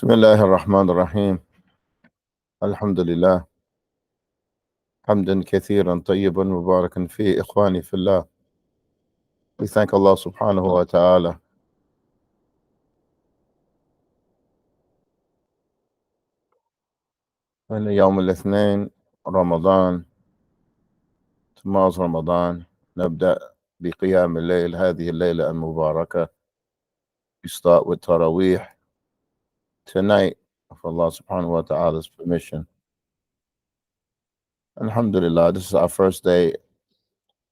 بسم الله الرحمن الرحيم. الحمد لله حمدا كثيرا طيبا مباركا فيه. إخواني في الله, we thank Allah subhanahu wa ta'ala أن يوم الاثنين رمضان, tomorrow's Ramadan, نبدأ بقيام الليل, هذه الليلة المباركة. We start with Taraweeh tonight with Allah subhanahu wa ta'ala's permission. Alhamdulillah, this is our first day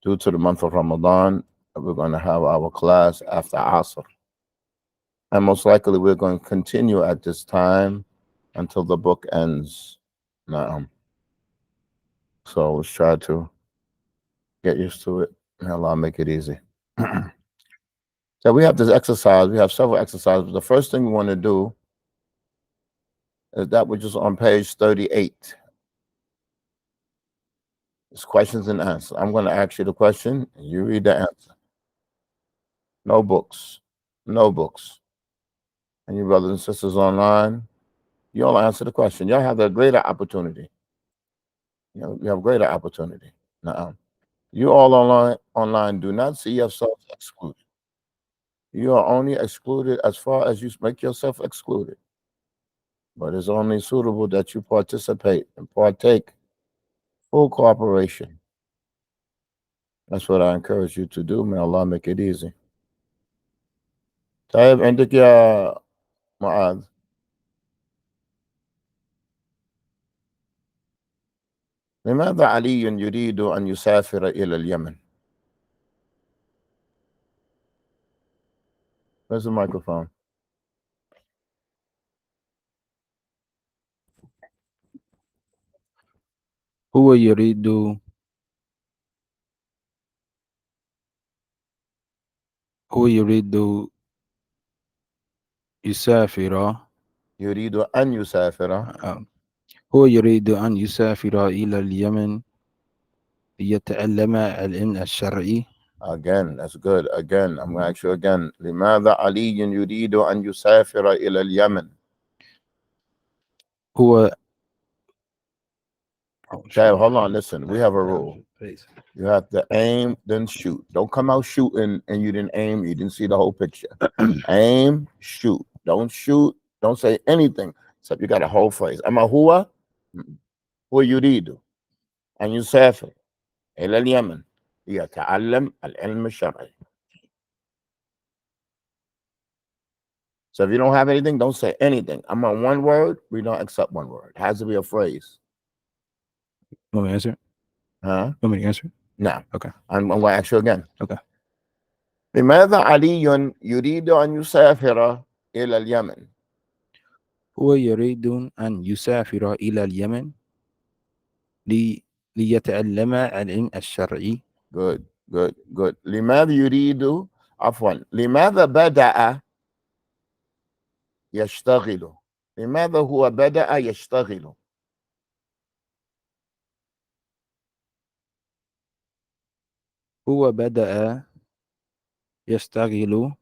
due to the month of Ramadan. We're going to have our class after Asr. And most likely we're going to continue at this time until the book ends. So let's try to get used to it. May Allah make it easy. So we have this exercise. We have several exercises. The first thing we want to do is that which is on page 38. It's questions and answers. I'm going to ask you the question, and you read the answer. No books. No books. And you brothers and sisters online, you all answer the question. Y'all have a greater opportunity. You have greater opportunity. You all online do not see yourself excluded. You are only excluded as far as you make yourself excluded. But it's only suitable that you participate and partake full cooperation. That's what I encourage you to do. May Allah make it easy. طيب عندك يا معاذ. لماذا علي يريد أن يسافر إلى اليمن؟ Where's the microphone? هو يريد يسافر يريد أن يسافر. هو يريد أن يسافر إلى اليمن ليتعلم العلم الشرعي. Again, that's good. Again, I'm going to ask you again. لماذا علي يريد أن يسافر إلى اليمن؟ هو Okay, hold on, listen. We have a rule. You have to aim, then shoot. Don't come out shooting and you didn't aim, you didn't see the whole picture. Aim, shoot. Don't shoot, don't say anything. Except you got a whole phrase. أما هو يريد أن يسافر إلى اليمن ليتعلم العلم الشرعي. So if you don't have anything, don't say anything. I'm on one word, we don't accept one word. It has to be a phrase. Want me to answer? Huh? Want me to answer? No. Okay. I'm going to ask you again. Okay. لماذا علي يريد أن يسافر إلى اليمن؟ هو يريد أن يسافر إلى اليمن ليتعلم العلم الشرعي. Good. لماذا يريد لماذا بدأ يشتغل؟ لماذا هو بدأ يشتغل؟ هو بدأ يشتغل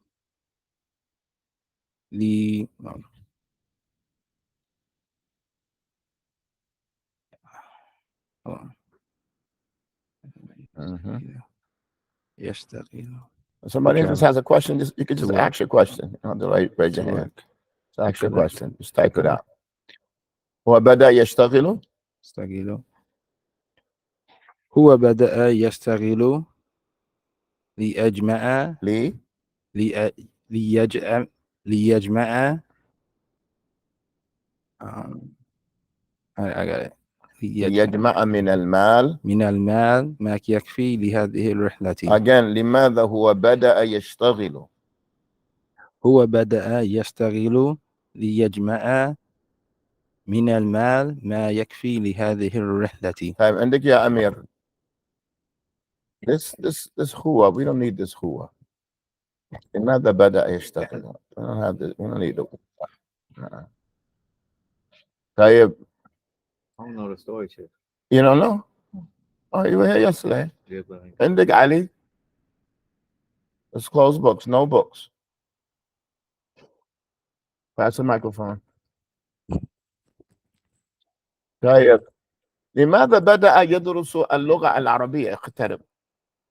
يشتغل. Somebody else has a question, you can just ask your question. You don't have to raise your hand. Just ask your question. Just type it out. هو بدأ يشتغل. هو بدأ يشتغل ليجمع ليجمع من المال ما يكفي لهذه الرحلة. Again, لماذا هو بدأ يشتغل؟ هو بدأ يشتغل ليجمع من المال ما يكفي لهذه الرحلة. طيب عندك يا أمير. This هو, we don't need this هو. لماذا بدأ يشتغل؟ We don't have this, we don't need it. طيب. I don't know the story, Chief. You don't know? Oh, you were here yesterday. Yeah, but عندك علي. Let's close books, no books. Pass the microphone. طيب لماذا بدأ يدرس اللغة العربية؟ اقترب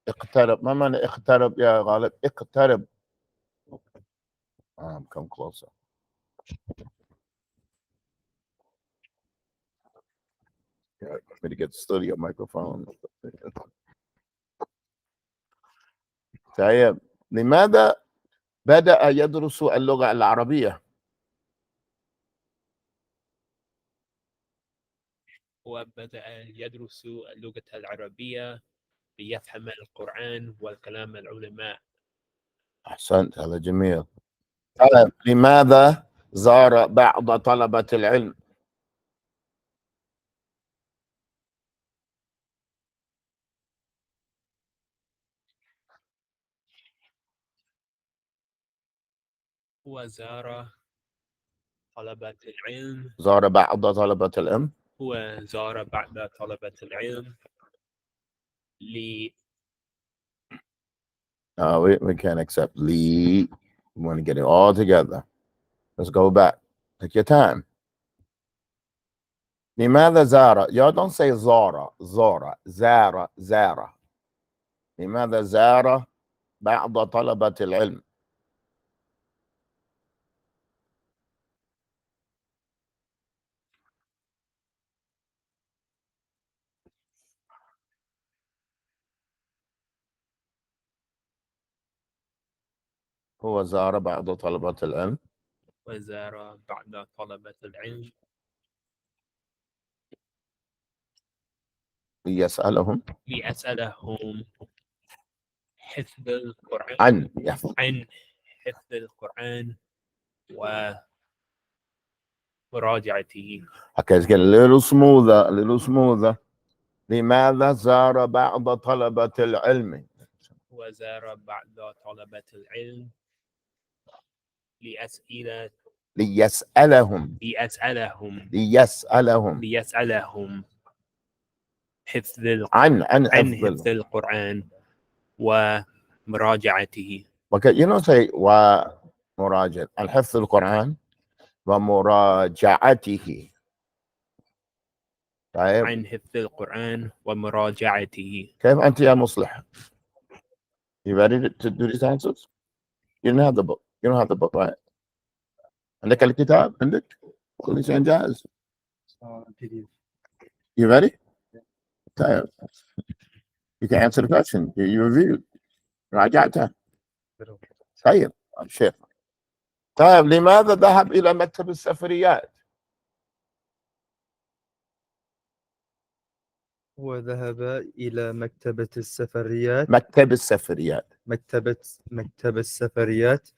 اقترب، ما معنى اقترب يا غالب؟ اقترب. come closer. Yeah, let me get the studio microphone. طيب لماذا بدأ يدرس اللغة العربية؟ وبدأ يدرس اللغة العربية ليفهم القرآن والكلام العلماء. أحسنت، هذا جميل. طيب لماذا زار بعض طلبة العلم؟ وزار طلبة العلم زار بعض طلبة العلم. وزار بعض طلبة العلم we can't accept li. We want to get it all together. Let's go back. Take your time. لماذا زار؟ Y'all don't say زار زار زار. لماذا زار بعض طلبة العلم؟ هو زار بعض طلبة العلم وزار بعض طلبة العلم ليسألهم ليسألهم حفظ القرآن عن حفظ القرآن ومراجعته. Okay, let's get a little smoother. لماذا زار بعض طلبة العلم؟ وزار بعض طلبة العلم ليسألهم حفظ عن حفظ القرآن ومراجعته. Okay, you don't say ومراجعة. عن حفظ القرآن ومراجعته. طيب عن حفظ القرآن ومراجعته. كيف أنت يا مصلح؟ You ready to do these answers? You don't have the book. You don't have the book, right? عندك الكتاب؟ عندك؟ كل شيء جاهز. You ready? طيب. You can answer the question. You reviewed. راجعته. طيب شيخ. طيب لماذا ذهب إلى مكتب السفريات؟ وذهب إلى مكتبة السفريات مكتب السفريات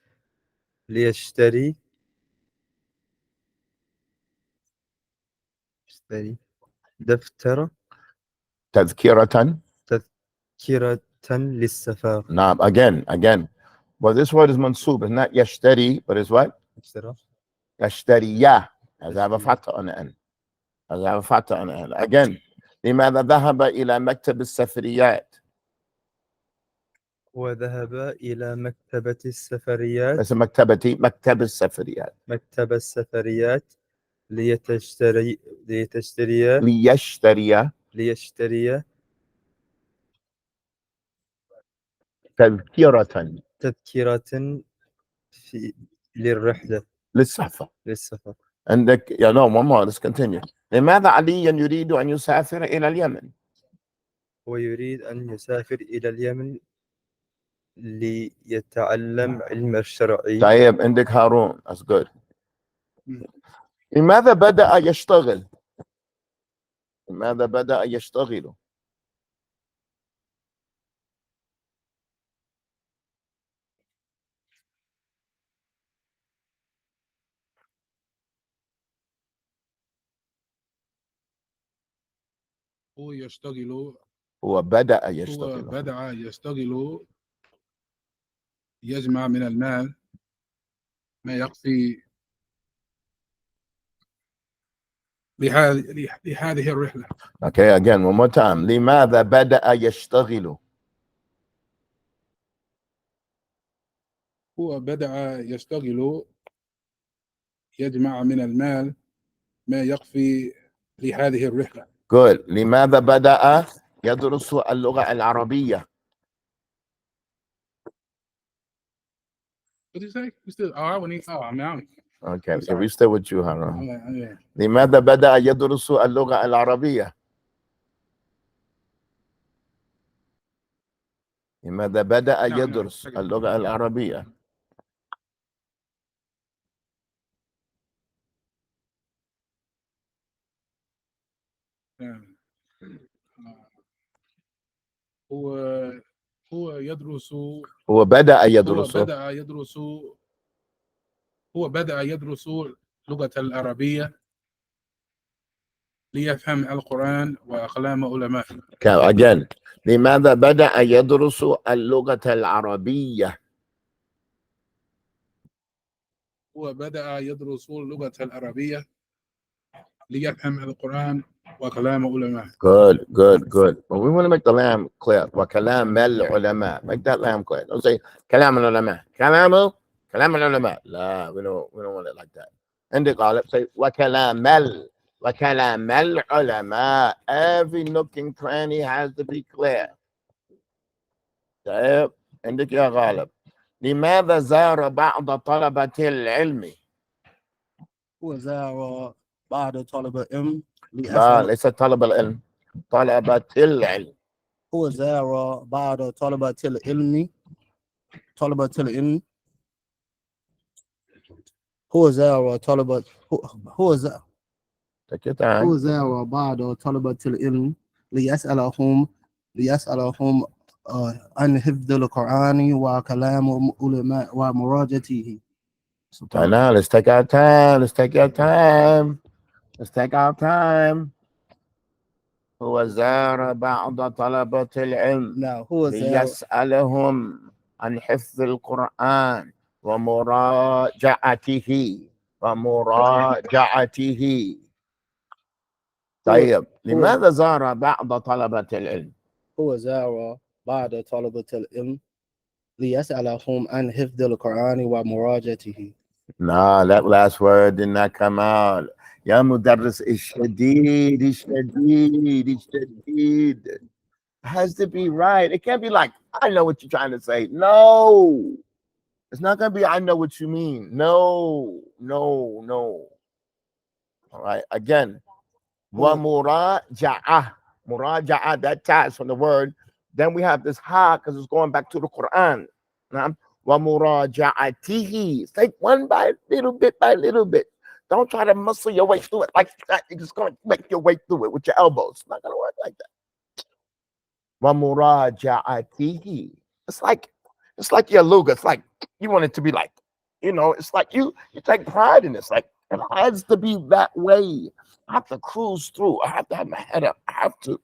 ليشتري دفتر تذكرة للسفر. نعم again but this word is mansub. It's not يشتري but it's what يشتري. هذا فتح أنا هذا فتح أنا again لماذا ذهب إلى مكتب السفريات؟ وذهب إلى مكتبة السفريات بس مكتب السفريات ليشتري تذكرة للرحلة للسفر. عندك يا نو one more. Let's continue. لماذا علي يريد أن يسافر إلى اليمن؟ ويريد أن يسافر إلى اليمن ليتعلم علم الشرعي. طيب عندك هارون. That's good. لماذا بدأ يشتغل؟ هو بدأ يشتغل يجمع من المال ما يكفي لهذه الرحلة. Okay, again, one more time. لماذا بدأ يشتغل؟ هو بدأ يشتغل يجمع من المال ما يكفي لهذه الرحلة. Good. لماذا بدأ يدرس اللغة العربية؟ What did you say? You still? Oh, I wouldn't. Oh, I mean, Okay, I'm if sorry. we stay with you, Hannah. yeah. لماذا بدأ يدرس اللغة العربية؟ لماذا بدأ نعم، يدرس نعم. اللغة العربية؟ هو يدرس. هو بدأ يدرس هو بدأ يدرس اللغة العربية ليفهم القرآن وكلام علماء. Again. لماذا بدأ يدرس اللغة العربية؟ هو بدأ يدرس اللغة العربية ليفهم القرآن وكلام علماء. Good, good, good. But we want to make the lamb clear. وكلام العلماء. Make that lamb clear. Don't say كلام العلماء. كلام العلماء. لا, we don't want it like that. عندك غالب say وكلام العلماء. Every nook and cranny has to be clear. طيب عندك يا غالب. لماذا زار بعض طلبة العلم؟ هو زار بعض طلبة العلم لا ليس طلبة العلم. طلبة العلم. هو زار بعض طلبة العلم هو زار بعض طلبة العلم ليسألهم عن حفظ القرآن وكلام علماء ومراجعته. Now let's take our time. هو زار بعض طلبة العلم ليسألهم عن حفظ القرآن ومراجعته. طيب لماذا زار بعض طلبة العلم؟ هو زار بعض طلبة العلم ليسألهم عن حفظ القرآن ومراجعته. No, that last word did not come out. يا مدرس الشديد. It has to be right. It can't be like, I know what you're trying to say. No. It's not going to be, I know what you mean. No. All right. Again. وَمُرَاجَعَةً. Muraja'ah, that ta is from the word. Then we have this ha because it's going back to the Quran. وَمُرَاجَعَتِهِ. Take one by little bit. Don't try to muscle your way through it like that. You're just going to make your way through it with your elbows. It's not going to work like that. وَمُرَاجَعَتِهِ. It's like your luga. It's like you want it to be like, it's like you take pride in this. Like it has to be that way. I have to cruise through. I have to have my head up. I have to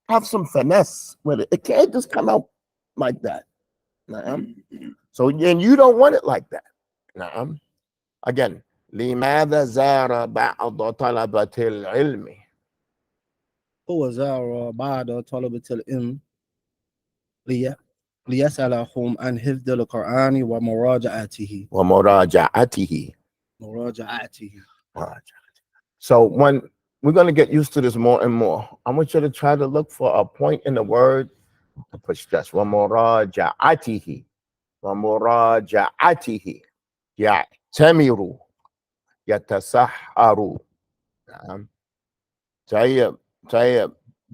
have some finesse with it. It can't just come out like that. So, and you don't want it like that. Again, لماذا زار بعض طلبة العلم؟ هو زار بعض طلبة العلم ليسألهم عن حفظ القرآن ومراجعته. So when we're going to get used to this more and more, I want you to try to look for a point in the word to put stress. وَمُرَاجَعَتِهِ يَعْتَمِرُ يَتَسَحَّرُ. طيب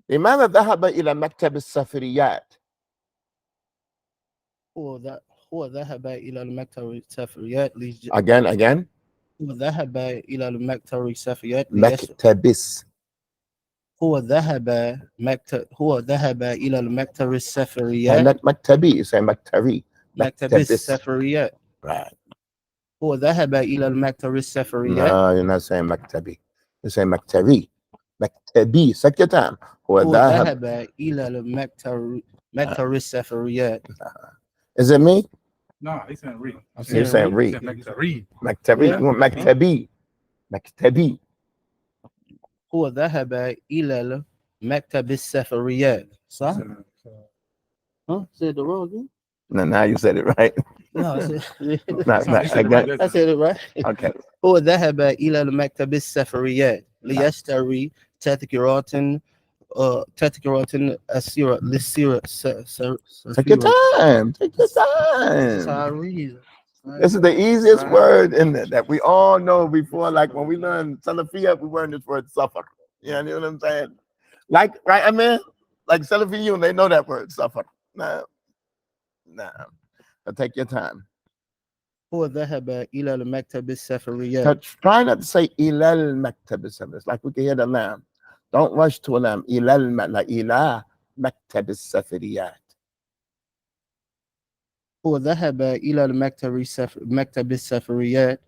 لماذا ذهب إلى مكتب السفريات؟ هو ذهب إلى المكتب السفريات. Again. هو ذهب إلى المكتب السفريات. هو ذهب إلى المكتب السفريات. مكتبي say مكتبي. مكتب السفريات. Right. هو ذهب إلى المكتب السفريات. No, you're not saying مكتبي. You're saying مكتبي. Second time. هو ذهب إلى المكتب السفريات. Is it me? No, he's saying read. You're saying read. مكتبي. هو ذهب إلى المكتب السفريات. صح؟ Huh? Said the wrong again? No, now you said it right. No, I said again. I said it right. Okay. هو ذهب إلى المكتب السفريات ليشتري تذكرات تذكرة السيرة للسيرة Take your time. Take your That's time. how I read. This is the easiest word in there that we all know before. Like when we learn Salafiyah, we learn this word suffer. You know what I'm saying? Like, right, I mean, like Salafiyun, they know that word suffer. Nah. Take your time. هو ذهب إلى المكتب السفريات. Try not to say ilal maktab. It's like we can hear the lamb. Don't rush to a lamb. Ilal like ilah maktab al-safiriyat. هو ذهب إلى مكتب السفريات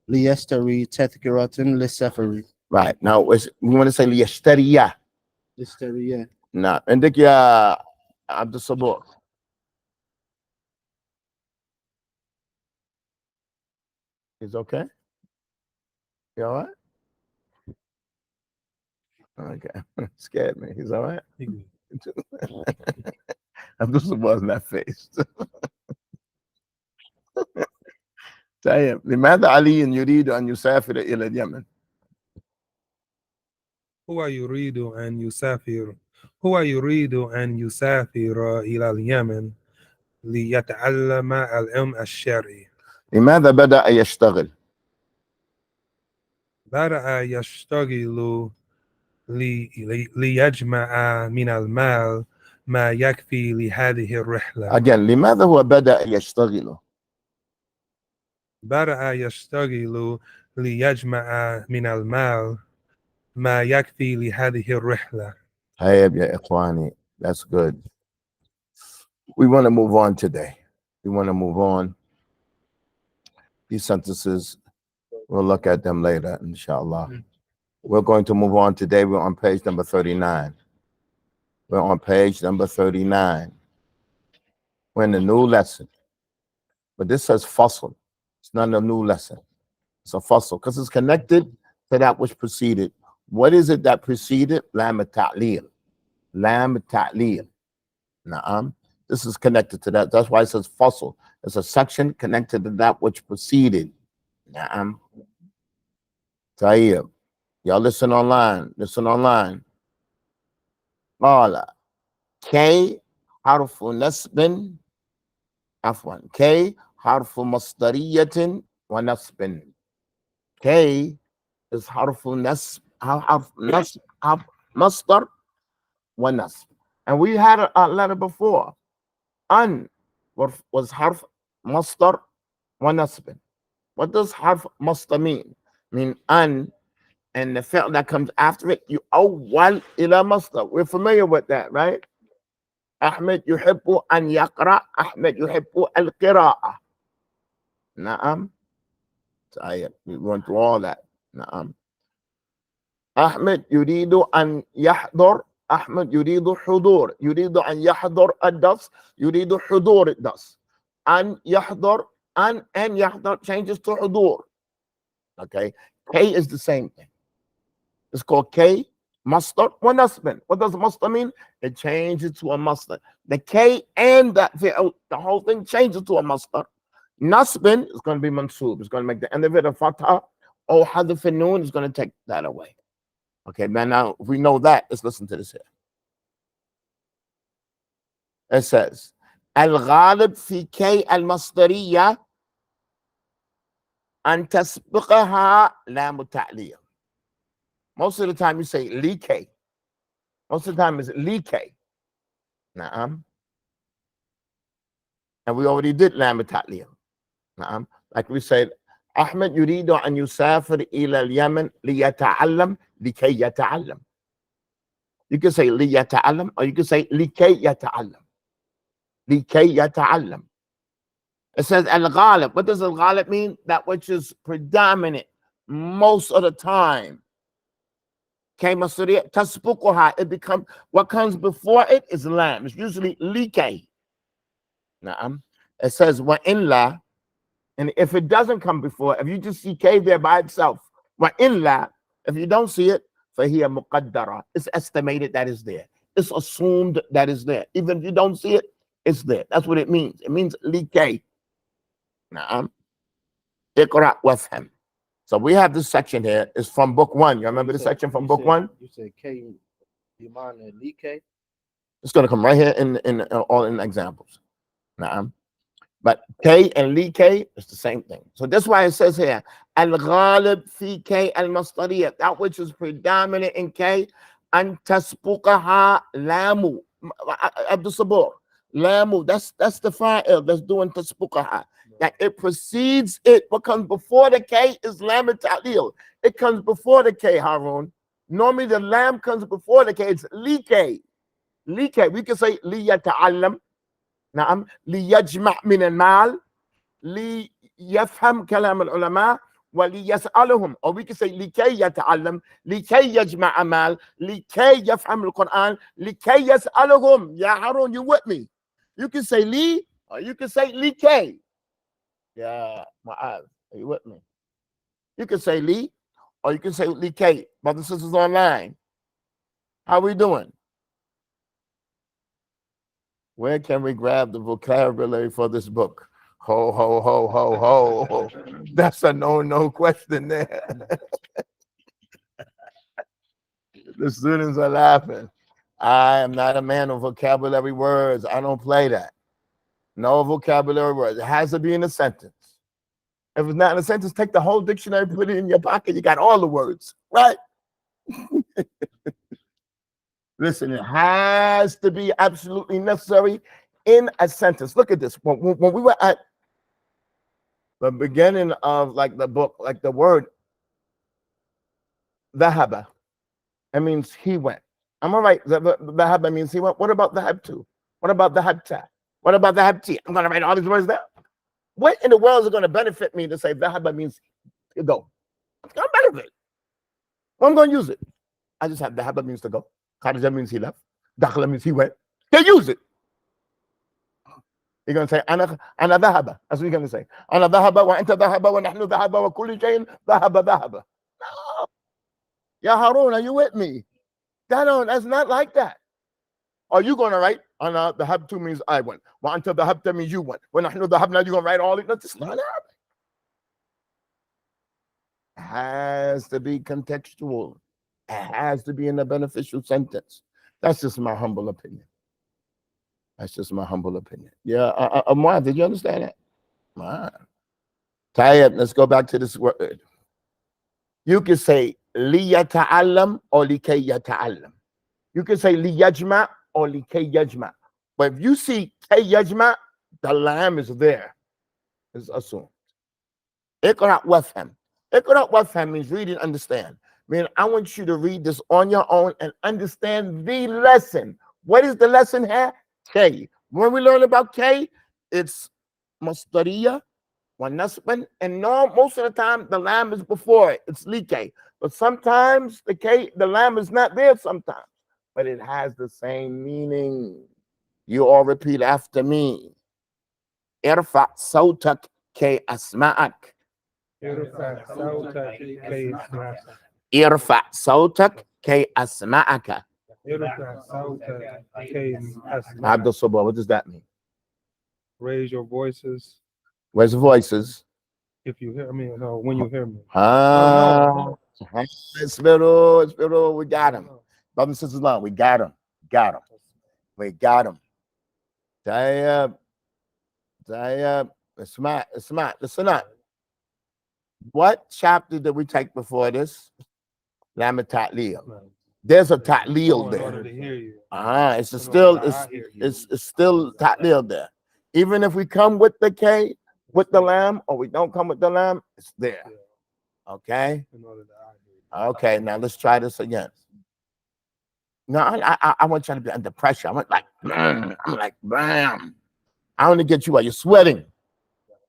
ليشتري تذكرة للسفر. Right. Now we want to say liyashtariya. ليشتري. Nah. عندك يا عبد الصبور. He's okay? You all right? Okay. Scared me. He's all right? Abdul Sabor's not faced. طيب لماذا علي يريد أن يسافر إلى اليمن؟ هو يريد أن يسافر إلى اليمن ليتعلم العلم الشرعي. لماذا بدأ يشتغل؟ بدأ يشتغل ليجمع من المال ما يكفي لهذه الرحلة. Again, لماذا هو بدأ يشتغل؟ بدأ يشتغل ليجمع من المال ما يكفي لهذه الرحلة. طيب يا إخواني, that's good. We want to move on today. We want to move on. These sentences, we'll look at them later, inshallah. We're going to move on today. We're on page number 39. We're on page number 39. We're in a new lesson. But this says fasl. It's not a new lesson. It's a fasl because it's connected to that which preceded. What is it that preceded? Lam ta'lil. Lam ta'lil. Na'am. This is connected to that. That's why it says fasl. It's a section connected to that which preceded. Na'am. Tayyib. Y'all listen online. Listen online. قال كي حرف نسب عفوا كي حرف مصدرية ونسب. كي is حرف نسب مصدر ونسب. And we had a letter before. An was حرف مصدر ونسب. What does حرف مصدر mean? Mean an and the fi'l that comes after it, you awwal ila masdar. We're familiar with that, right? Ahmed yuhibbu an yaqra. Ahmed yuhibbu al-qira'ah. Na'am. We went through all that. Na'am. Ahmed yuridu an yahdor. Ahmed yuridu hudur. Yuridu an yahdor ad-das. Yuridu hudur ad-das. An yahdor, an and yahdor changes to hudur. Okay. K is the same thing. It's called K, masdar, wa nasbin. What does masdar mean? It changes to a masdar. The K and the whole thing changes to a masdar. Nasbin is going to be mansub. It's going to make the end of it a fatha. Or hadf al-noon is going to take that away. Okay, man, now if we know that, let's listen to this here. It says, Al-Ghalib fi K al-Masdariya an tasbiqaha lam ta'liyah. Most of the time you say li-K. Most of the time it's li-K. Na'am. And we already did lam ta'liyah. Na'am. Like we said, Ahmed yuridu an yusafir ila al-Yaman liyata'allam likay yata'allam. You can say liyata'allam or you can say likay yata'allam. Likay yata'allam. It says al-ghalib. What does al-ghalib mean? That which is predominant most of the time. It becomes what comes before it is lam. It's usually likay. Na'am. It says wa illa, and if it doesn't come before, if you just see K there by itself, wa illa, if you don't see it, fahiya muqaddara. It's estimated that is there. It's assumed that is there. Even if you don't see it, it's there. That's what it means. It means likay. Na'am. Iqra wafham. So we have this section here. It's from book 1. You remember the section from book 1? You said K, Iman and Like. It's going to come right here in all in examples. Now, but K and Li K is the same thing. So that's why it says here, Al-Ghalib fi K al-Mastariyah, that which is predominant in K, and tasbuqaha lamu. Abdul Sabur. Lamu, that's the fa'il that's doing tasbuqaha. That it precedes it. What comes before the K is lam and ta'lil. It comes before the K, Harun. Normally the lam comes before the K. It's Li K. Li K. We can say Li yata'allam. نعم ليجمع من المال ليفهم كلام العلماء وليسألهم or we can say لكي يتعلم لكي يجمع مال لكي يفهم القرآن لكي يسألهم. يا Harun, you with me? You can say li or you can say لكي. Yeah, Mu'adh, are you with me? You can say li or you can say لكي. Brothers and sisters online, how we doing? Where can we grab the vocabulary for this book? Ho, ho, ho, ho, ho. That's a no question there. The students are laughing. I am not a man of vocabulary words. I don't play that. No vocabulary words. It has to be in a sentence. If it's not in a sentence, take the whole dictionary, put it in your pocket. You got all the words, right? Listen, it has to be absolutely necessary in a sentence. Look at this. When we were at the beginning of like the book, like the word dhahaba, it means he went. Am I right? Dhahaba means he went. What about dhahabtu? What about dhahabta? What about dhahabti? I'm going to write all these words down. What in the world is going to benefit me to say dhahaba means to go? It's going to benefit. Well, I'm going to use it. I just have dhahaba means to go. Khadija means he left. Dakhla means he went. They use it. You're going to say, Ana dhahaba. That's what you're going to say. Ana dhahaba wa anta dhahaba wa nahnu dhahaba wa kulli shayin dhahaba dhahaba. No. Ya Harun, are you with me? That's not like that. Are you going to write, Ana dhahabtu means I went. Wa anta dhahabta means you went. Wa nahnu dhahabna, you're going to write all it. No, it's not Arabic. It has to be contextual. It has to be in a beneficial sentence. That's just my humble opinion. That's just my humble opinion. Yeah, Amar, did you understand that? Man. Tayyib, let's go back to this word. You can say liyata'allam or likay yata'allam. You can say liyajma or likay yajma. But if you see kay yajma, the lam is there. It's assumed. Iqra wafham. Iqra wafham means read and understand. Man, I want you to read this on your own and understand the lesson. What is the lesson here? K. When we learn about K, it's mastariyah, wa nasban, and most of the time the lam is before it. It's like. But sometimes the lam is not there sometimes, but it has the same meaning. You all repeat after me. Irfa sawtak kay asma'ak. Irfa sawtak kay asma'aka. Irfa sawtak kay asma'aka. Irfa sawtak kay asma'aka. Abdul Sabah, what does that mean? Raise your voices. Where's the voices? If you hear me, no, when you hear me. Spiro, we got him. Brothers and sisters, long, we got him. We got him. Tayyib. It's smart. Listen up. What chapter did we take before this? Lam Ta'lil. There's a Ta'lil there. It's still Ta'lil there. Even if we come with the K, with the lamb, or we don't come with the lamb, it's there. Okay? Okay, now let's try this again. No, I want you to be under pressure. I'm like, bam. I want to get you while you're sweating.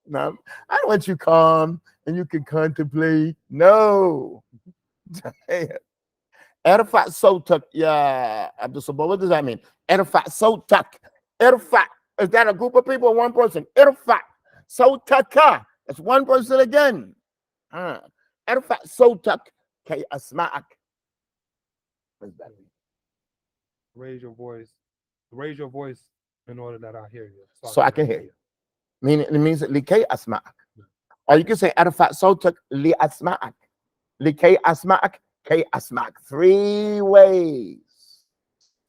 No, I don't want you calm and you can contemplate. No. Irfa sotak, yeah. Abdul Sabah, what does that mean? Irfa sotak. Irfa. Is that a group of people or one person? Irfa sotaka. That's one person again. Irfa sotak kay asma'ak. What does that mean? Raise your voice. Raise your voice in order that I hear you. So I can hear you. Meaning it means likay asma'ak. Or you can say arfa sautak li asma'ak. Likay asma'ak, kay asma'ak. 3 ways.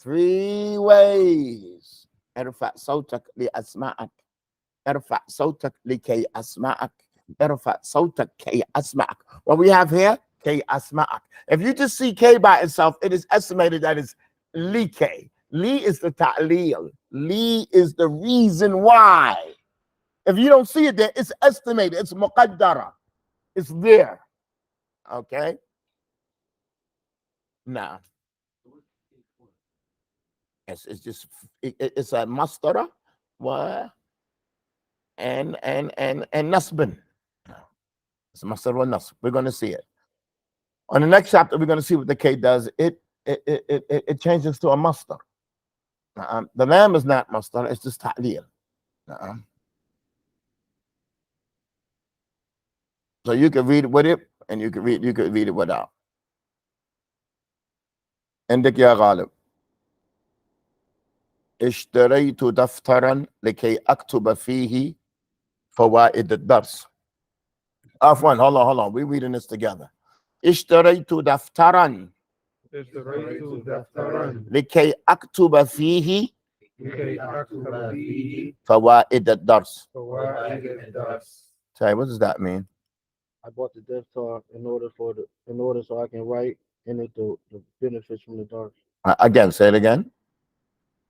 3 ways. Arfa sautak li asma'ak. Arfa sautak likay asma'ak. Arfa sautak kay asma'ak. What we have here, kay asma'ak. If you just see K by itself, it is estimated that it's li K. Li is the ta'lil. Li is the reason why. If you don't see it there, it's estimated. It's muqaddara. It's there. Okay? Now, it's just, it's a mastara and nasbin. It's masdar wa nasb. We're going to see it. On the next chapter, we're going to see what the K does. It changes to a masdar. The lamb is not masdar, it's just ta'lil. So you can read it with it, and you can read it without. عندك يا غالب. اشتريت دفترا لكي أكتب فيه فوائد الدرس. عفوا, hold on. We're reading this together. اشتريت دفترا لكي أكتب فيه فوائد الدرس. Say, what does that mean? I bought the daftar in order so I can write in it the benefits from the dark. Again, say it again.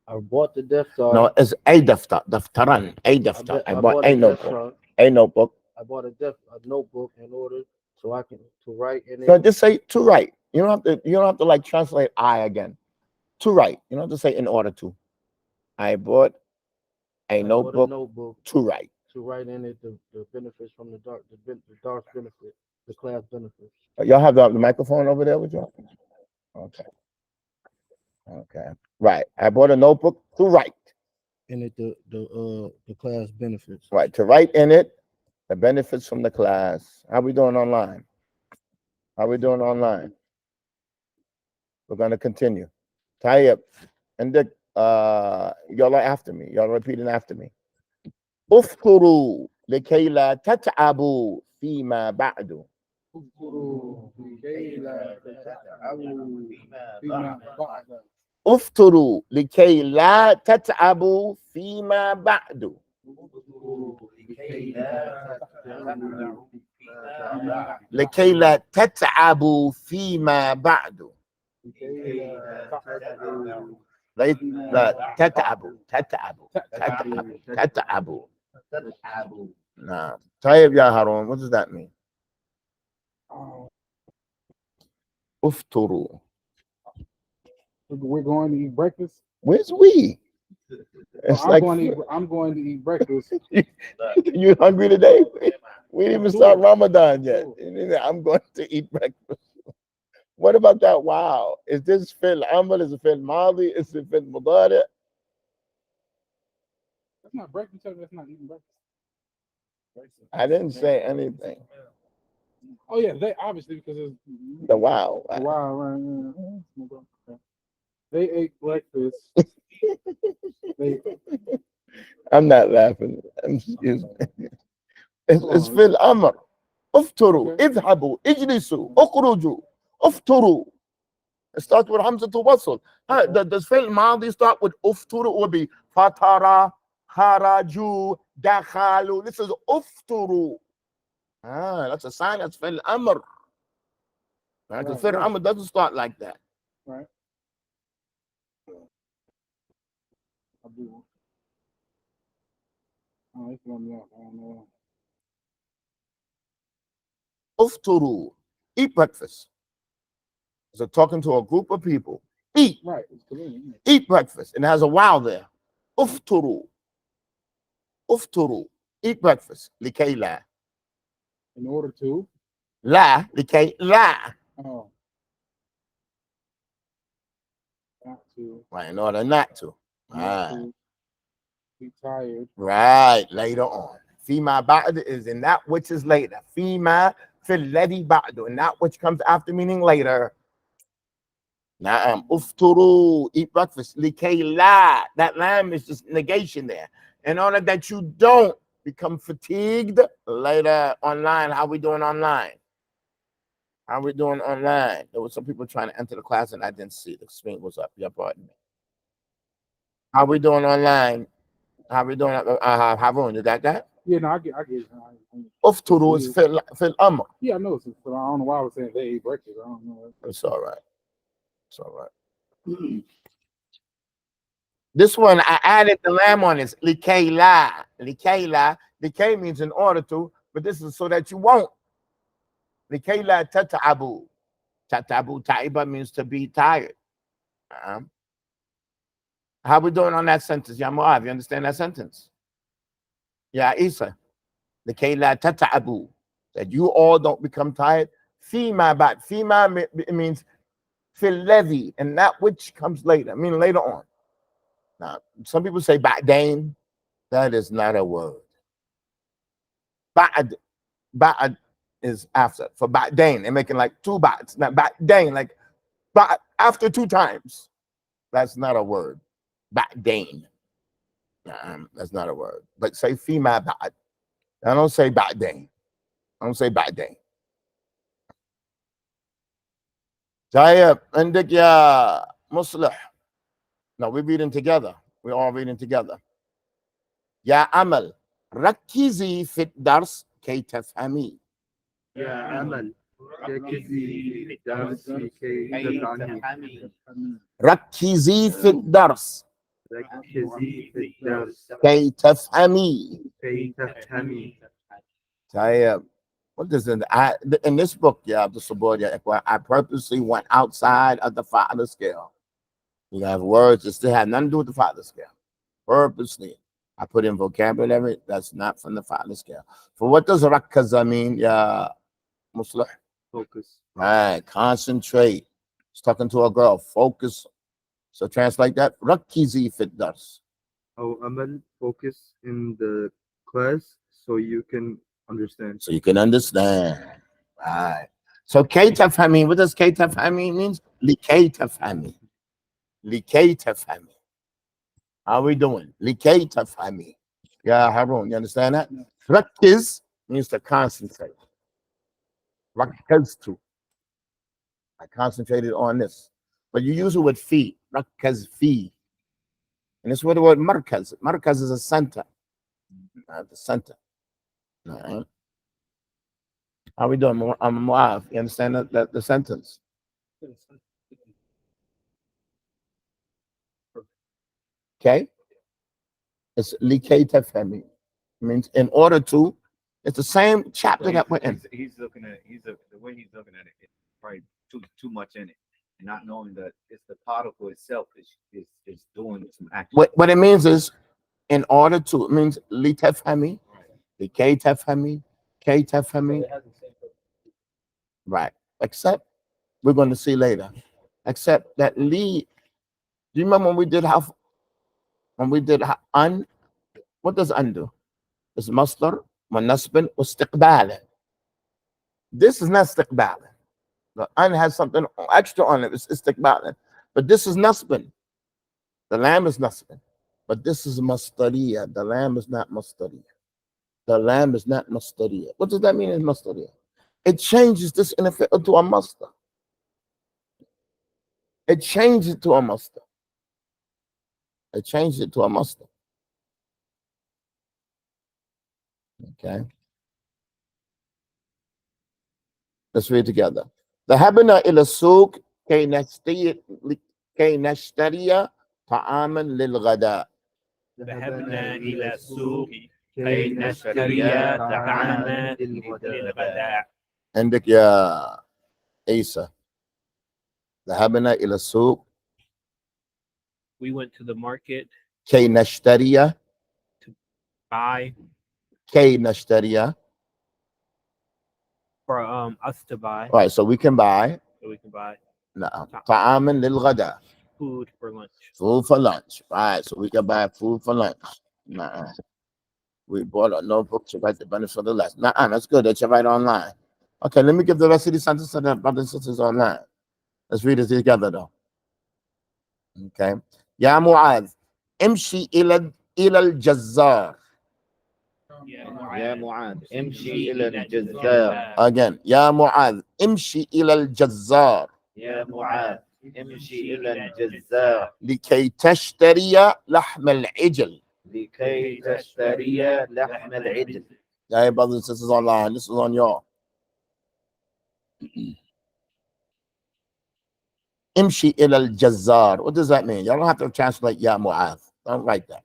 I bought the daftar. No, it's a daftar. Daftaran. A daftar. I bought a notebook. A notebook. I bought a notebook in order so I can to write in it. So just say to write. You don't have to like translate I again. To write. You don't have to say in order to. I bought a notebook to write. To write in it the benefits from the dark, the dark benefit, the class benefits. Y'all have the microphone over there with y'all? Okay. Right. I bought a notebook to write. In it the class benefits. Right. To write in it the benefits from the class. How we doing online? We're gonna continue. Tayyib. And y'all are after me. Y'all repeating after me. افطروا لكي لا تتعبوا فيما بعد. افطروا لكي لا تتعبوا فيما بعد. لكي لا تتعبوا فيما بعد. لا تتعبوا. Nah. Tayyib ya Harun, what does that mean? Ufturu. We're going to eat breakfast. Where's we? It's I'm going to eat breakfast. You hungry today? We didn't even start Ramadan yet. I'm going to eat breakfast. What about that? Wow. Is this fil amal? Is it fil madi? Is it fil mudari? That's not breakfast. That's not eating breakfast. I didn't say anything. Oh yeah, they obviously because it's The wow. wow. Right. They ate breakfast. I'm not laughing. Excuse me. It's fil amr. Ufturu, idhabu, ijlisu, ukhruju, ufturu. It starts with Hamza to Wasl. Does fil madi start with ufturu? It would be fatara, haraju, dakhalu. This is ufturu. That's a sign that's fil amr. Right? Because fil amr doesn't start like that. Right. Ufturu, eat breakfast. So talking to a group of people. Eat. Right. Eat breakfast. And it has a wow there. Ufturu. Ufturu. Eat breakfast. Likay la. In order to. La. Likay la. Oh. Not to. Right. In order not to. To be tired. Right. Later on. Fima ba'd is in that which is later. Fima fil ladhi ba'du. And that which comes after, meaning later. Na'am. Ufturu. Eat breakfast. Likay la. That lam is just negation there. In order that you don't become fatigued later online. How we doing online? How we doing online? There were some people trying to enter the class and I didn't see the screen was up. Yeah, pardon me. How we doing online? How we doing? Harun, you got that? Yeah, no, I get it. Ufturu is fil amr. Yeah, I know. So I don't know why I was saying they ate breakfast. I don't know. It's all right. It's all right. This one, I added the lamb on this. Likayla. Likayla. Likay means in order to, but this is so that you won't. Likayla tata'abu. Tata'abu, ta'iba means to be tired. How we doing on that sentence? Ya Mu'av, you understand that sentence? Ya Isa. Likayla tata'abu. That you all don't become tired. Fima bat. Fima means fil levi, and that which comes later, meaning later on. Now, some people say ba'dain. That is not a word. Ba'ad is after. For ba'dain, they're making like two ba'ds. Not ba'dain, like after two times. That's not a word. Ba'dain. That's not a word. But say fima ba'ad. I don't say ba'dain. I don't say ba'dain. Tayyib, عندك يا مصلح. No, we're reading together. We're all reading together. يا أمل ركزي في الدرس كي تفهمي. يا أمل ركزي في الدرس كي تفهمي. ركزي في الدرس ركزي في الدرس كي تفهمي. كي تفهمي. طيب. What does in this book, yeah, the Subordinate, I purposely went outside of the father scale. You have words that still have nothing to do with the father scale. Purposely. I put in vocabulary that's not from the father scale. For what does rakaza mean? Yeah, Muslim. Focus. Right, concentrate. It's talking to a girl. Focus. So translate that. Rakizi fit dars. Oh, Amal, focus in the class so you can understand. So you can understand. Right. So Kaitafami, what does Kaitafami means? Likaitafami. Likaitafami. How are we doing? Likaitafami. Yeah, Harun, you understand that? Rakiz means to concentrate. Rakaztu. I concentrated on this. But you use it with fi. Rakaz fi. And it's where the word markaz. Markaz is a center. The center. All right. How we doing? Mu'av, you understand that the sentence? Okay? It's likay tafhami. Means in order to, it's the same chapter that we're in. He's looking at the way he's looking at it. It's probably too much in it, and not knowing that it's the particle itself is doing some action. What it means is, in order to, it means li tafhami, likay tafhami, kay tafhami. Right. Except we're going to see later. Except that li. Do you remember when we did un? What does un do? It's masdar, manasbin, istiqbal. This is not istiqbal. The un has something extra on it. It's istiqbal. But this is nasbin. The lamb is nasbin. But this is masdariya. The lamb is not masdariya. The lamb is not masdariya. What does that mean in masdariya? It changes this in effect to a masdar. It changes it to a masdar. It changes it to a masdar. Okay. Let's read together. ذهبنا إلى السوق كي نشتري طعاما للغداء. ذهبنا إلى السوق كي نشتري طعاما للغداء. عندك يا عيسى. ذهبنا إلى السوق. We went to the market كي نشتري. to buy كي نشتري. for us to buy. All right, so we can buy. So we can buy نعم. طعاما للغداء. food for lunch. Food for lunch. Right, so we can buy food for lunch. Nah. We bought a notebook to write the benefits of the lesson. Nah, that's good. That you write online. Okay, let me give the rest of the sentences to the brothers and sisters online. Let's read it together though. Okay. يا معاذ امشي إلى الجزار. يا معاذ امشي إلى الجزار. Again, يا معاذ امشي إلى الجزار يا معاذ امشي إلى الجزار لكي تشتري لحم العجل. لكي تشتري لحم العجل. Hey, brothers and sisters online, this is on y'all. Imshi ila al-Jazzar. What does that mean? Y'all don't have to translate Ya Mu'adh. Don't write that.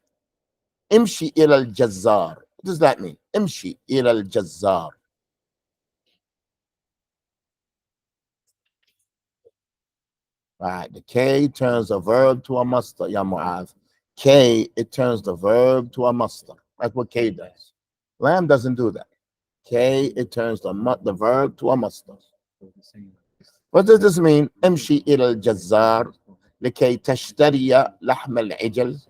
Imshi ila al-Jazzar. What does that mean? Imshi ila al-Jazzar. Right. The K turns a verb to a masdar, Ya Mu'adh. K, it turns the verb to a masdar. That's what K does. Lam doesn't do that. K, it turns the verb to a masdar. What does this mean? امشي إلى الجزار لكي تشتري لحم العجل.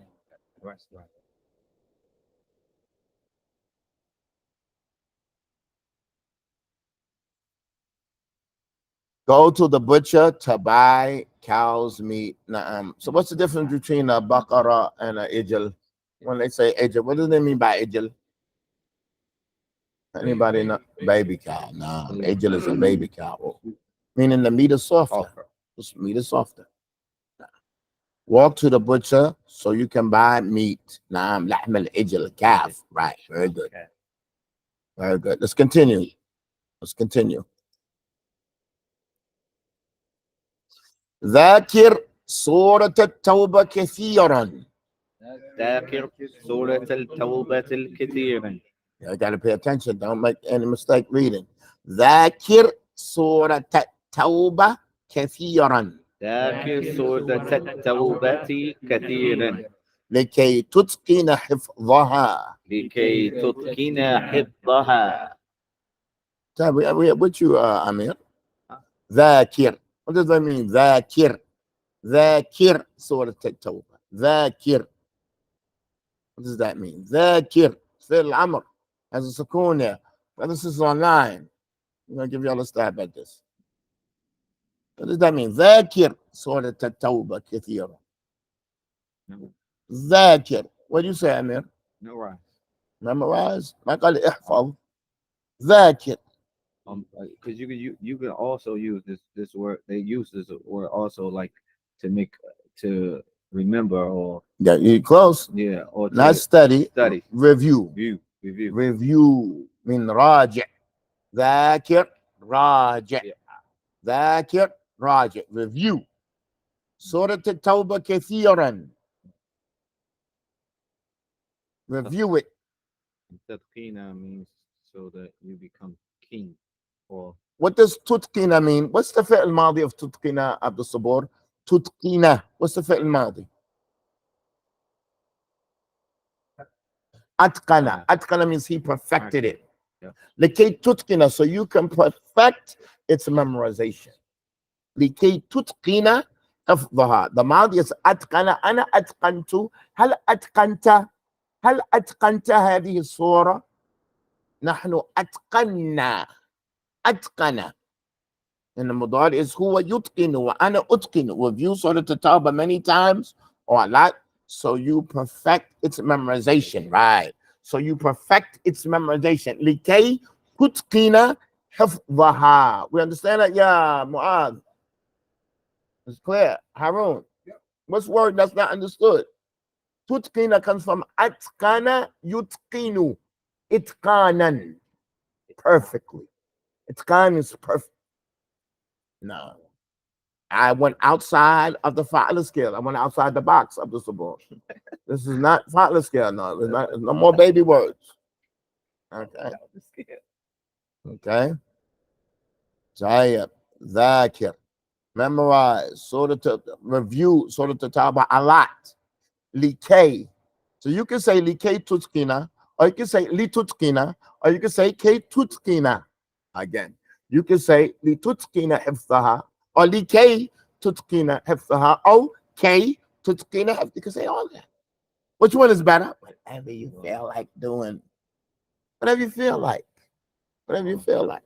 Go to the butcher to buy cow's meat. So what's the difference between a baqara and a ijl? When they say ijl, what do they mean by ijl? Anybody know? Baby cow. No, ijl is a baby cow. Meaning the meat is softer. This meat is softer. Walk to the butcher so you can buy meat. Naam, lahm al-ijl, calf. Right, very good. Very good. Let's continue. Let's continue. ذاكر سورة التوبة كثيرا. ذاكر سورة التوبة الكثيرا. You got to pay attention. Don't make any mistake reading. ذاكر سورة التوبة كثيرا. ذاكر سورة التوبة كثيرا. لكي تتقن حفظها. لكي تتقن حفظها. What you, Amir? ذاكر. What does that mean? ذاكر. ذاكر سورة التوبة. ذاكر. What does that mean? ذاكر. فعل الأمر. As a سكون there. This is online. I'm going to give you all a stab at this. What does that mean? ذاكر سورة التوبة كثيرا. ذاكر. What do you say, Amir? Memorize. Memorize. ما قال احفظ. ذاكر. Because you can also use this word. They use this word also like to remember or Yeah, you're close. yeah or Not study. study. Review. Review. Review. من راجع. ذاكر راجع. ذاكر راجع. Review. سورة التوبة كثيرا. Review it. Tatkina means so that you become king or What does تتقن mean? What's the فعل الماضي of تتقن, عبد الصبور? تتقن. What's the فعل الماضي? أتقن. أتقن means he perfected it. Yeah. لكي تتقن, so you can perfect its memorization. لكي تتقن حفظها. The ماضي is أتقن. أنا أتقنت. هل أتقنت؟ هل أتقنت هذه الصورة؟ نحن أتقنا. أتقن. And the mudar is هو يتقن وأنا أتقن. We've used Surah At-Tawbah many times or a lot. So you perfect its memorization, right? So you perfect its memorization. لكي تتقن حفظها. We understand that, yeah, Mu'adh? It's clear. Harun, what's word that's not understood? Tutqina comes from atqana yutqinu. Itqanan. Perfectly. Itqan is perfect. No. I went outside of the fa'ala scale. I went outside the box of the sabor. This is not fa'ala scale. No, it's no more baby words. Okay. Okay. Tayyib. Dhakir. Memorize. Sort of review. Sort of taba a lot. Likay. So you can say likay tutkina, or you can say li tutkina, or you can say kay tutkina. Again, you can say li tutkina hifzaha, or likay tutkina hifzaha, or kay tutkina. You can say all that. Which one is better? Whatever you feel like doing. Whatever you feel like. Whatever you feel like.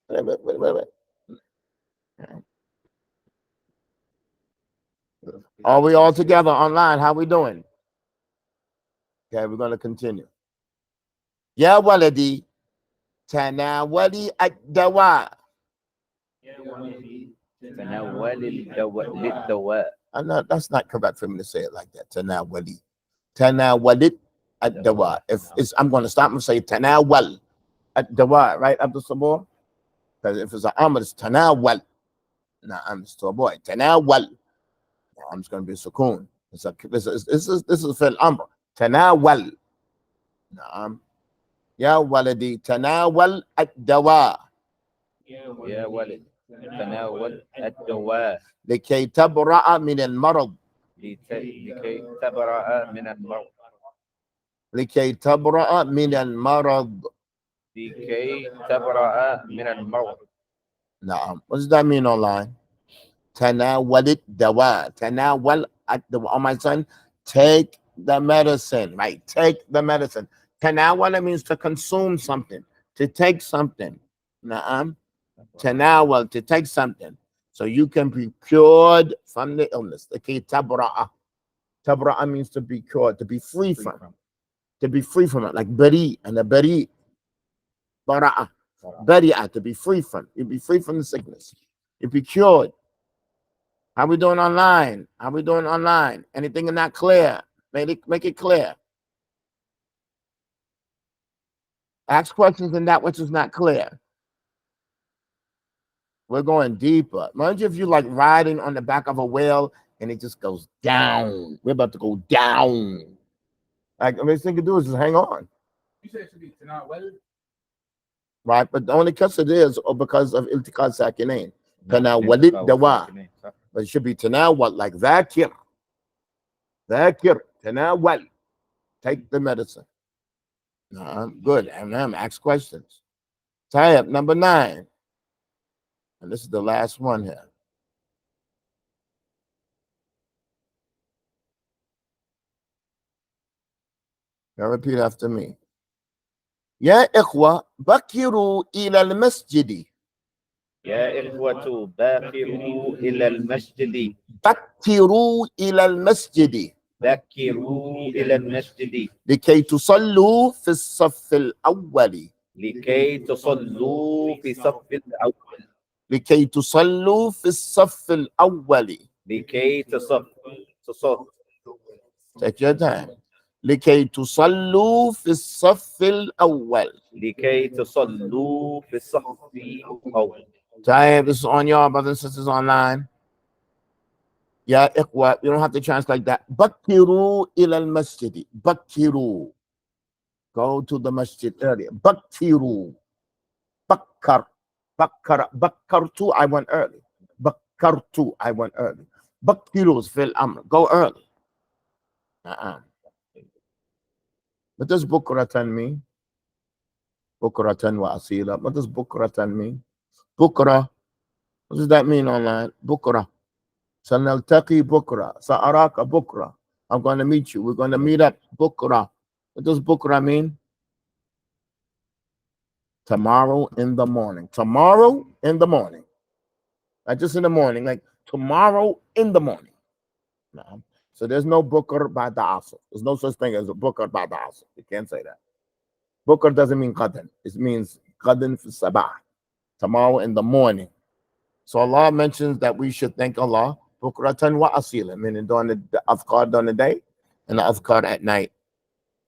Whatever. Are we all together online? How we doing? Okay, we're going to continue. Ya waladi, tanawali ad-dawa. تناول الدواء للدواء. That's not correct for me to say it like that. Tanawali. Tanawalit ad-dawa. If it's, I'm going to stop and say tanawal ad-dawa, right, Abdul Sabor? Because if it's an amr, it's tanawal. Nah, I'm still a boy. Tanawal. I'm just going to be sukoon. This is fil amr. Tanawal. Naam. Ya waladi, tanawal ad-dawa. يا ولد تناول الدواء لكي تبرأ من المرض. لكي تبرأ من المرض. لكي تبرأ من المرض. لكي تبرأ من المرض. نعم. What does that mean online? تناول الدواء. تناول الدواء. Oh, my son, take the medicine, right? Take the medicine. Tanawala means to consume something, to take something. Na'am. Tanawal, to take something. So you can be cured from the illness. Okay, tabra'a. Tabra'a means to be cured, to be free from. To be free from it, like bari and the bari. Bara'a. Bari'a, to be free from. You'll be free from the sickness. You'll be cured. How we doing online? How we doing online? Anything not clear? Make it clear. Ask questions in that which is not clear. We're going deeper. Imagine if you like riding on the back of a whale and it just goes down. We're about to go down. Like, I mean, thing to do is just hang on. You said it should be tanawal. Right? But the only case it is or because of iltiqad sakinain. Tanawalid dawa. But it should be tanawal, like zakir. Zakir. Tanawal. Take the medicine. Good. And then ask questions. Tayyib, number 9. And this is the last one here. Now repeat after me. يا إخوة بكروا إلى المسجد. يا إخوة باكروا إلى المسجد. بكروا إلى المسجد. باكروا إلى المسجد. لكي تصلوا في الصف الأول. لكي تصلوا في صف الأول. لكي تصلوا في الصف الأول. لكي تصف. Take your time. لكي تصلوا في الصف الأول. لكي تصلوا في الصف الأول. Tayyib, this is on y'all, brothers and sisters online. Ya ikhwa, you don't have to translate that. Bakiru ila al-masjid. Bakiru. Go to the masjid earlier. Bakiru. Bakkar. Bakkar. Bakkartu, I went early. Bakkartu, I went early. Bakiru is fil amr. Go early. What does bukratan mean? Bukratan wa asila. What does bukratan mean? Bukra. What does that mean online? Bukra. Sanaltaqi bukra. Sa'araka bukra. I'm going to meet you. We're going to meet up. Bukra. What does bukra mean? Tomorrow in the morning. Tomorrow in the morning. Not just in the morning, like tomorrow in the morning. No. So there's no bukr by the asr. There's no such thing as a bukr by the asr. You can't say that. Bukr doesn't mean qadan. It means qadan fi sabah. Tomorrow in the morning. So Allah mentions that we should thank Allah bukratan wa asila, meaning during the afkar during the day and the afkar at night.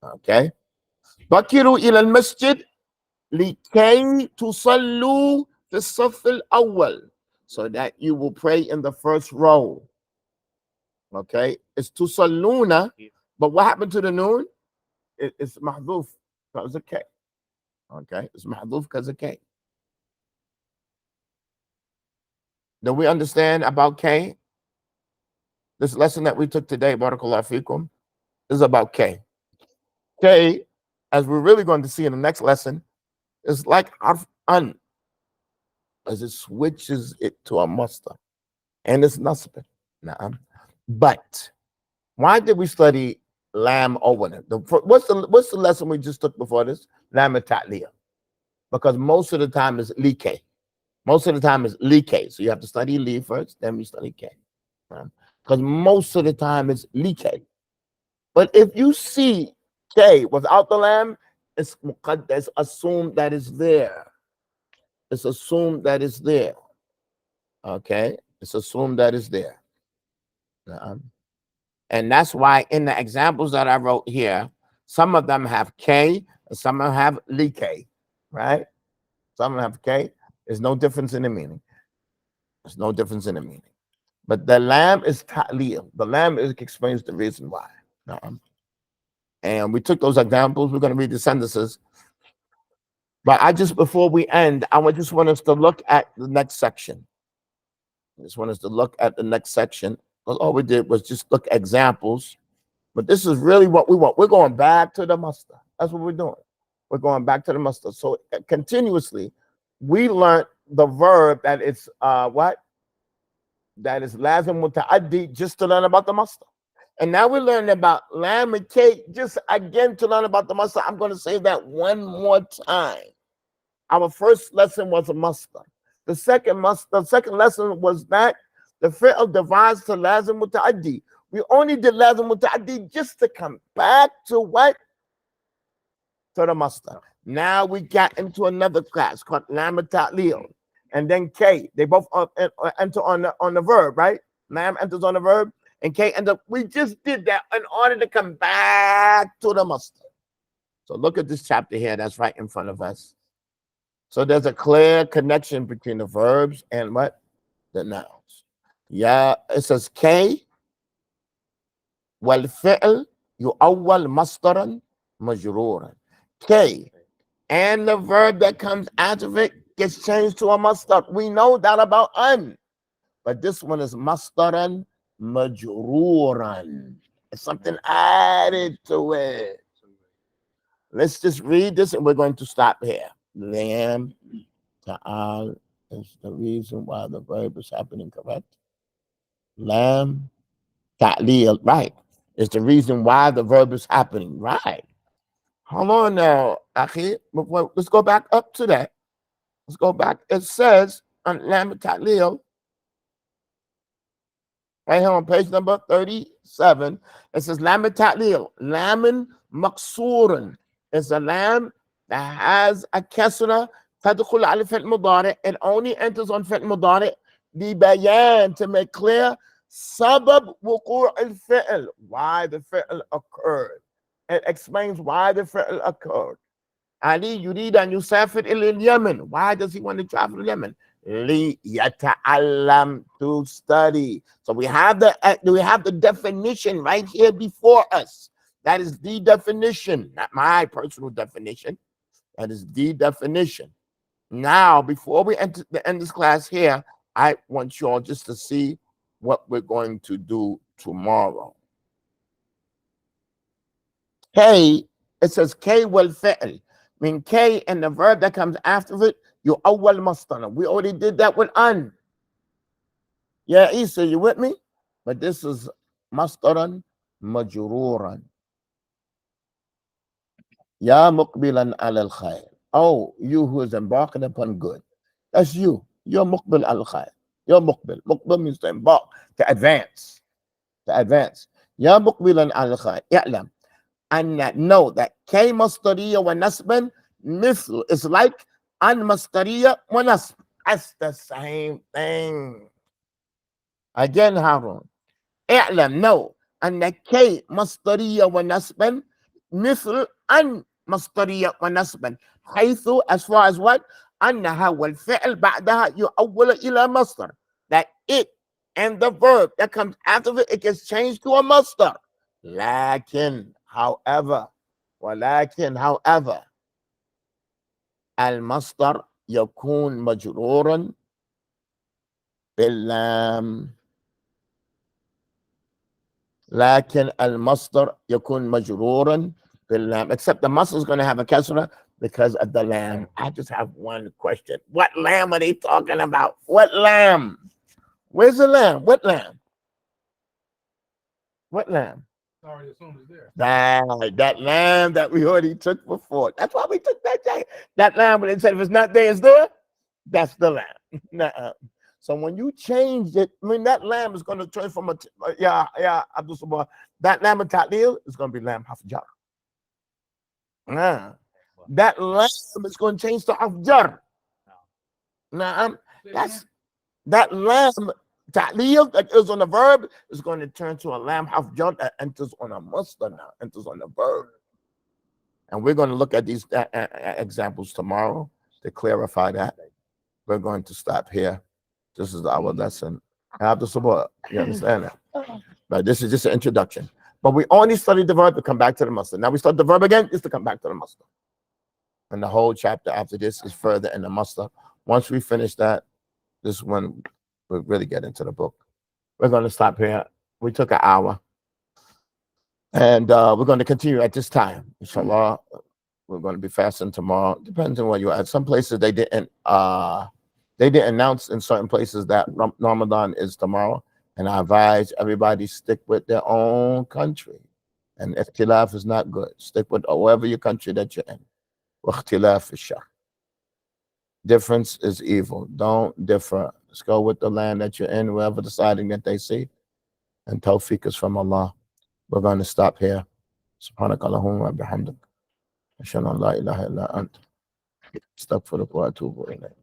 Okay. Bakiru ila al-masjid likay tusallu fi as-saff al-awwal, so that you will pray in the first row. Okay. It's tusalluna, but what happened to the noon? It's mahdhuf because of K. Okay. It's mahdhuf because of K. Do we understand about K? This lesson that we took today, Barakallahu Fikum, is about K. K, as we're really going to see in the next lesson, is like harf an, as it switches it to a muster. And it's nasb. But why did we study lam over it? What's the lesson we just took before this? Lam ta'liya. Because most of the time is like. Most of the time is like. So you have to study li first, then we study K. Because most of the time it's like. But if you see K without the lam, It's muqaddas, assumed that it's there. It's assumed that it's there. Okay? It's assumed that it's there. And that's why in the examples that I wrote here, some of them have K and some of them have li K, right? Some of them have K. There's no difference in the meaning. There's no difference in the meaning. But the lam is ta'lil. The lam explains the reason why. And we took those examples. We're going to read the sentences. But before we end, I just want us to look at the next section. I just want us to look at the next section. Because all we did was just look at examples. But this is really what we want. We're going back to the muster. That's what we're doing. We're going back to the muster. So continuously, we learned the verb that it's what? That is lazim muta'addi, just to learn about the muster. And now we're learning about lam and k, just again to learn about the muster. I'm going to say that one more time. Our first lesson was a muster. The second lesson was that the fi'l divides to lazim muta'addi. We only did lazim muta'addi just to come back to what? To the muster. Now we got into another class called lam ta'lil. And then K, they both enter on the verb, right? Lam enters on the verb, and K ends up. We just did that in order to come back to the muster. So look at this chapter here that's right in front of us. So there's a clear connection between the verbs and what? The nouns. Yeah, it says K wal fi'l yu'awwal masdaran majruran. K and the verb that comes out of it gets changed to a masdar. We know that about an, but this one is masdaran majruran. It's something added to it. Let's just read this and we're going to stop here. Lam ta'al is the reason why the verb is happening, correct? Lam ta'lil, right, is the reason why the verb is happening, right? Hold on now, Akhi. Let's go back up to that. Let's go back. It says on lam ta'lil, right here on page number 37, it says lam ta'lil, lamin maqsurun. It's a lam that has a kasra, tadkhul ala fi'l mudari. It only enters on fi'l mudari, libayan, to make clear sabab wuqu' al-fi'l, why the fi'l occurred. It explains why the fi'l occurred. Ali yurid an yusafir ila al-Yemen. Why does he want to travel to Yemen? Li yata'allam, to study. So we have the definition right here before us. That is the definition, not my personal definition. That is the definition. Now, before we end this class here, I want you all just to see what we're going to do tomorrow. K, it says K wal fi'l. I mean, K and the verb that comes after it, you awwal masdar. We already did that with an. Yeah, Isa, you with me? But this is masdaran majruran. Ya muqbilan ala al-khayr. Oh, you who is embarking upon good. That's you. You're muqbil al-khayr. You're muqbil. Muqbil means to embark, to advance. To advance. Ya muqbilan ala al-khayr. Ya'lam. And know that K masdariya wa nasban mithl is like an masdariya wa nasb. That's the same thing. Again, Harun. I'lam, know. And K masdariya wa nasban mithl an masdariya wa nasban. حيث, as far as what? أنها والفعل بعدها يؤول إلى مصدر. That it and the verb that comes after it gets changed to a masdar. لكن, however, ولكن, however, المصدر يكون مجرورا باللام. لكن المصدر يكون مجرورا باللام. Except the masdar is going to have a kasra because of the lam. I just have one question. What lamb are they talking about? What lamb? Where's the lamb? What lamb? What lamb? Sorry, as soon as there. That lamb that we already took before. That's why we took that lamb. When it said if it's not there, it's there. That's the lamb. Nuh-uh. So when you changed it, I mean that lamb is going to turn from Abdul Sabah. That lamb of ta'lil is going to be lamb hafjar. that lamb is going to change to afjar. Now, that lamb, ta'lil, that is on the verb, is going to turn to a lamb afjar that enters on a masdar now, enters on the verb. And we're going to look at these examples tomorrow to clarify that. We're going to stop here. This is our lesson. I have the support. You understand that? But this is just an introduction. But we only studied the verb to come back to the masdar. Now we start the verb again, just to come back to the masdar. And the whole chapter after this is further in the masdar. Once we finish that, this is when we'll really get into the book. We're going to stop here. We took an hour. And we're going to continue at this time. Inshallah, we're going to be fasting tomorrow. Depends on where you're at. Some places they didn't announce in certain places that Ramadan is tomorrow. And I advise everybody stick with their own country. And ikhtilaf is not good. Stick with wherever your country that you're in. Ikhtilaf is shar. Difference is evil. Don't differ. Let's go with the land that you're in, wherever deciding that they see. And tawfiq is from Allah. We're going to stop here. Subhanakallahumma wa bihamdik. Ashhadu an la ilaha illa ant. Astaghfiruka wa atubu ilayk.